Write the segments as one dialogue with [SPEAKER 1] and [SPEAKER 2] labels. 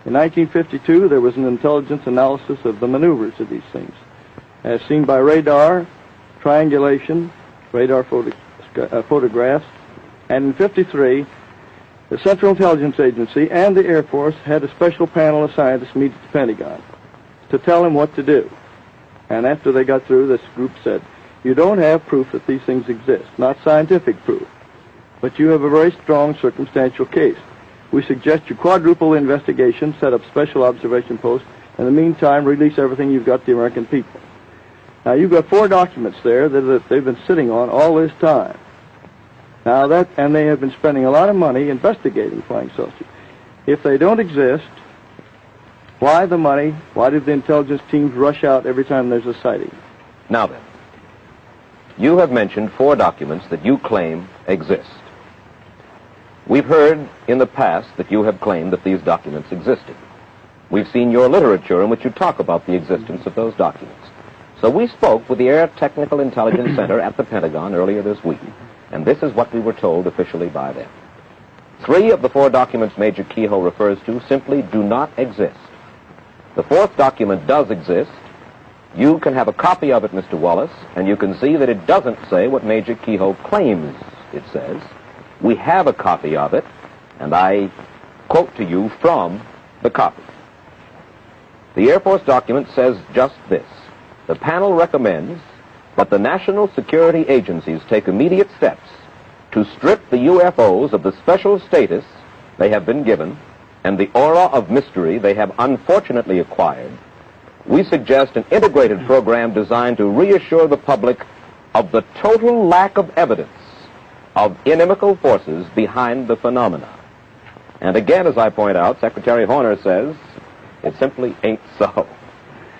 [SPEAKER 1] In 1952, there was an intelligence analysis of the maneuvers of these things, as seen by radar, triangulation, radar photographs, and in 53, the Central Intelligence Agency and the Air Force had a special panel of scientists meet at the Pentagon to tell them what to do. And after they got through, this group said, you don't have proof that these things exist, not scientific proof, but you have a very strong circumstantial case. We suggest you quadruple the investigation, set up special observation posts, and in the meantime, release everything you've got to the American people. Now, you've got 4 documents there that they've been sitting on all this time. Now, and they have been spending a lot of money investigating flying saucers. If they don't exist, why the money? Why did the intelligence teams rush out every time there's a sighting?
[SPEAKER 2] Now then, you have mentioned 4 documents that you claim exist. We've heard in the past that you have claimed that these documents existed. We've seen your literature in which you talk about the existence of those documents. So we spoke with the Air Technical Intelligence Center at the Pentagon earlier this week, and this is what we were told officially by them. 3 of the 4 documents Major Keyhoe refers to simply do not exist. The 4th document does exist. You can have a copy of it, Mr. Wallace, and you can see that it doesn't say what Major Keyhoe claims it says. We have a copy of it, and I quote to you from the copy. The Air Force document says just this. The panel recommends that the national security agencies take immediate steps to strip the UFOs of the special status they have been given and the aura of mystery they have unfortunately acquired. We suggest an integrated program designed to reassure the public of the total lack of evidence of inimical forces behind the phenomena. And again, as I point out, Secretary Horner says it simply ain't so.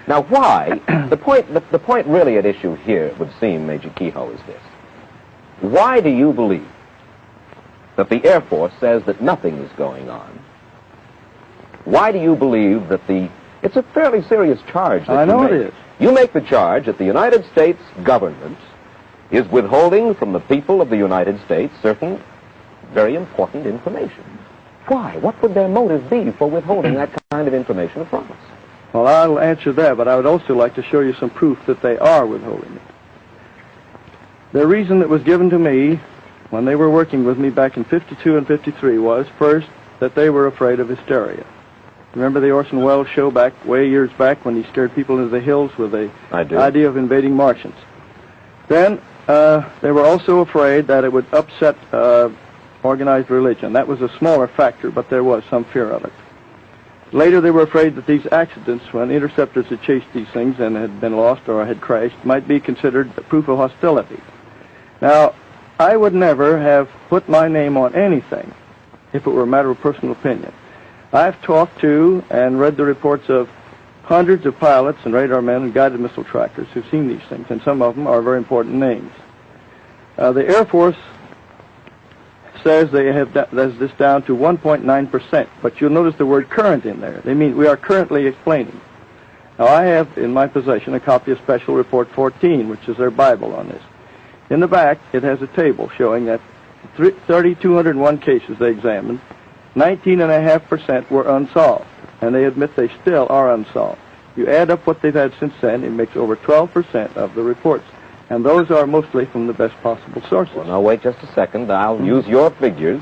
[SPEAKER 2] Now, why? The point really at issue here, it would seem, Major Keyhoe, is this. Why do you believe that the Air Force says that nothing is going on? Why do you believe that it's a fairly serious charge that
[SPEAKER 1] I know
[SPEAKER 2] you make.
[SPEAKER 1] It is.
[SPEAKER 2] You make the charge that the United States government is withholding from the people of the United States certain very important information. Why? What would their motive be for withholding that kind of information from us?
[SPEAKER 1] Well, I'll answer that, but I would also like to show you some proof that they are withholding it. The reason that was given to me when they were working with me back in 52 and 53 was, first, that they were afraid of hysteria. Remember the Orson Welles show back way years back when he scared people into the hills with the idea of invading Martians? Then they were also afraid that it would upset organized religion. That was a smaller factor, but there was some fear of it. Later, they were afraid that these accidents, when interceptors had chased these things and had been lost or had crashed, might be considered proof of hostility. Now, I would never have put my name on anything if it were a matter of personal opinion. I've talked to and read the reports of hundreds of pilots and radar men and guided missile trackers who've seen these things, and some of them are very important names. The Air Force says they have this down to 1.9%, but you'll notice the word current in there. They mean we are currently explaining. Now, I have in my possession a copy of Special Report 14, which is their Bible on this. In the back, it has a table showing that 3,201 cases they examined, 19.5% were unsolved, and they admit they still are unsolved. You add up what they've had since then, it makes over 12% of the reports, and those are mostly from the best possible sources.
[SPEAKER 2] Well, now, wait just a second. I'll use your figures.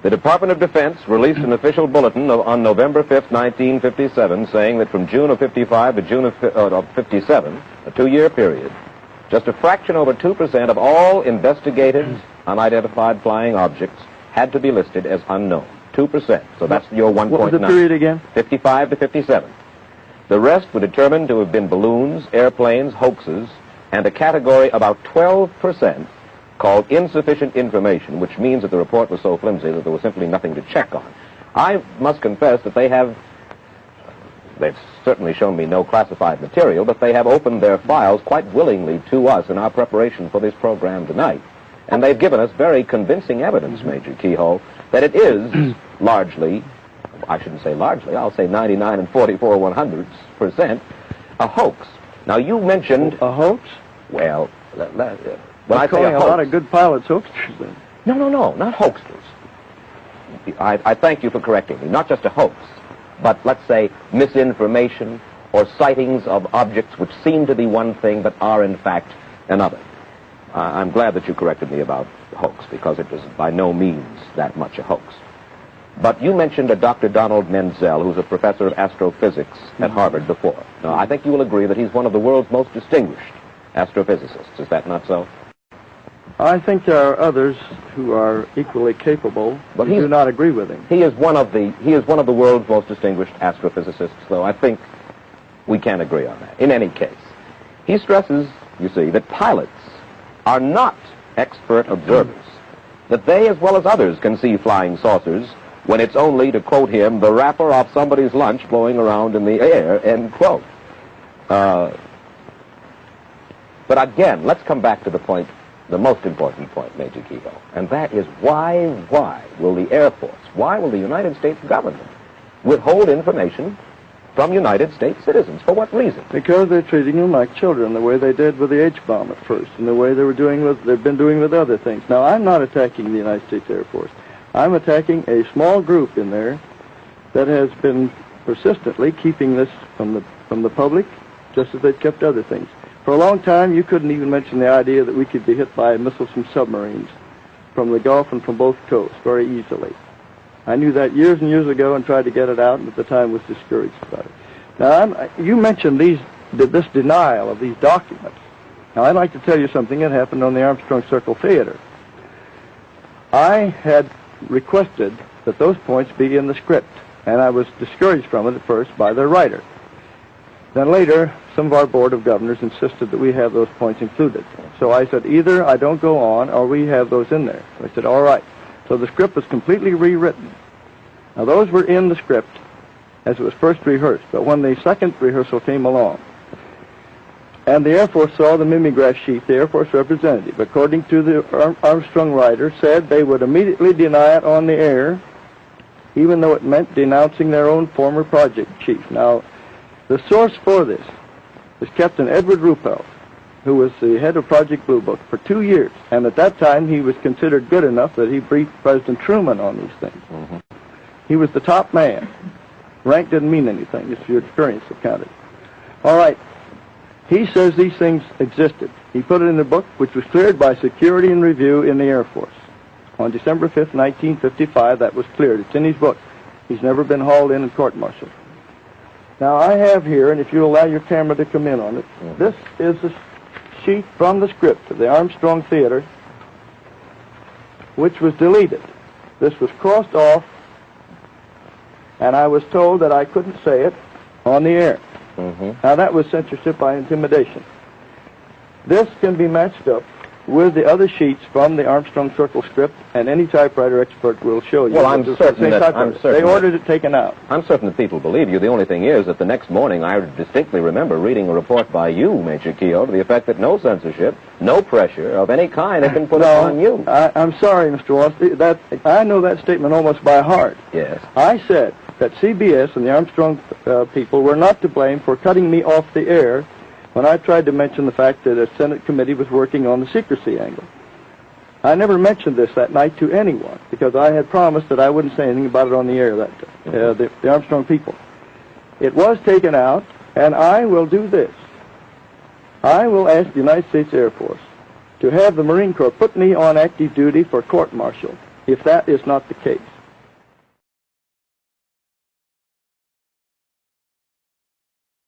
[SPEAKER 2] The Department of Defense released an official bulletin on November 5th, 1957, saying that from June of 55 to June of 57, a 2-year period, just a fraction over 2% of all investigated unidentified flying objects had to be listed as unknown. 2%. So that's your 1.9.
[SPEAKER 1] What was the period again?
[SPEAKER 2] 55 to 57. The rest were determined to have been balloons, airplanes, hoaxes, and a category about 12% called insufficient information, which means that the report was so flimsy that there was simply nothing to check on. I must confess that they've certainly shown me no classified material, but they have opened their files quite willingly to us in our preparation for this program tonight. And they've given us very convincing evidence, Major Keyhoe, that it is largely, I shouldn't say largely, I'll say 99 and 44 100% a hoax. Now, you mentioned...
[SPEAKER 1] A hoax?
[SPEAKER 2] Well, when
[SPEAKER 1] I say a
[SPEAKER 2] hoax,
[SPEAKER 1] lot of good pilots hoaxers, then.
[SPEAKER 2] No, not hoaxers. I thank you for correcting me, not just a hoax, but let's say misinformation or sightings of objects which seem to be one thing but are in fact another. I'm glad that you corrected me about hoax, because it was by no means that much a hoax. But you mentioned a Dr. Donald Menzel, who's a professor of astrophysics at Harvard before. Now, I think you will agree that he's one of the world's most distinguished astrophysicists. Is that not so?
[SPEAKER 1] I think there are others who are equally capable, but do not agree with him.
[SPEAKER 2] He is one of the world's most distinguished astrophysicists, though I think we can agree on that. In any case, he stresses, you see, that pilots are not expert observers, that they, as well as others, can see flying saucers when it's only, to quote him, the wrapper off somebody's lunch blowing around in the air, end quote. But again, let's come back to the point, the most important point, Major Kehoe, and that is why will the Air Force, why will the United States government withhold information from United States citizens? For what reason?
[SPEAKER 1] Because they're treating them like children, the way they did with the H-bomb at first, and the way they've been doing with other things. Now, I'm not attacking the United States Air Force. I'm attacking a small group in there that has been persistently keeping this from the public, just as they've kept other things. For a long time, you couldn't even mention the idea that we could be hit by missiles from submarines from the Gulf and from both coasts very easily. I knew that years and years ago and tried to get it out, and at the time was discouraged about it. Now, you mentioned this denial of these documents. Now, I'd like to tell you something that happened on the Armstrong Circle Theater. I had requested that those points be in the script, and I was discouraged from it at first by their writer. Then later, some of our Board of Governors insisted that we have those points included. So I said, either I don't go on or we have those in there. So I said, all right. So the script was completely rewritten. Now, those were in the script as it was first rehearsed, but when the second rehearsal came along, and the Air Force saw the mimeograph sheet, the Air Force representative, according to the Armstrong writer, said they would immediately deny it on the air, even though it meant denouncing their own former project chief. Now, the source for this was Captain Edward Ruppelt, who was the head of Project Blue Book for 2 years, and at that time he was considered good enough that he briefed President Truman on these things. Mm-hmm. He was the top man. Rank didn't mean anything. It's your experience that counted. All right. He says these things existed. He put it in the book, which was cleared by Security and Review in the Air Force. On December 5th, 1955, that was cleared. It's in his book. He's never been hauled in and court-martialed. Now, I have here, and if you allow your camera to come in on it, this is a sheet from the script of the Armstrong Theater, which was deleted. This was crossed off, and I was told that I couldn't say it on the air. Mm-hmm. Now, that was censorship by intimidation. This can be matched up with the other sheets from the Armstrong Circle script, and any typewriter expert will show you.
[SPEAKER 2] Well, I'm certain
[SPEAKER 1] they ordered it taken out.
[SPEAKER 2] I'm certain that people believe you. The only thing is that the next morning I distinctly remember reading a report by you, Major Kehoe, to the effect that no censorship, no pressure of any kind had been put upon you.
[SPEAKER 1] I'm sorry, Mr. Wallace. I know that statement almost by heart.
[SPEAKER 2] Yes.
[SPEAKER 1] I said that CBS and the Armstrong people were not to blame for cutting me off the air when I tried to mention the fact that a Senate committee was working on the secrecy angle. I never mentioned this that night to anyone because I had promised that I wouldn't say anything about it on the air that day, the Armstrong people. It was taken out, and I will do this. I will ask the United States Air Force to have the Marine Corps put me on active duty for court-martial if that is not the case.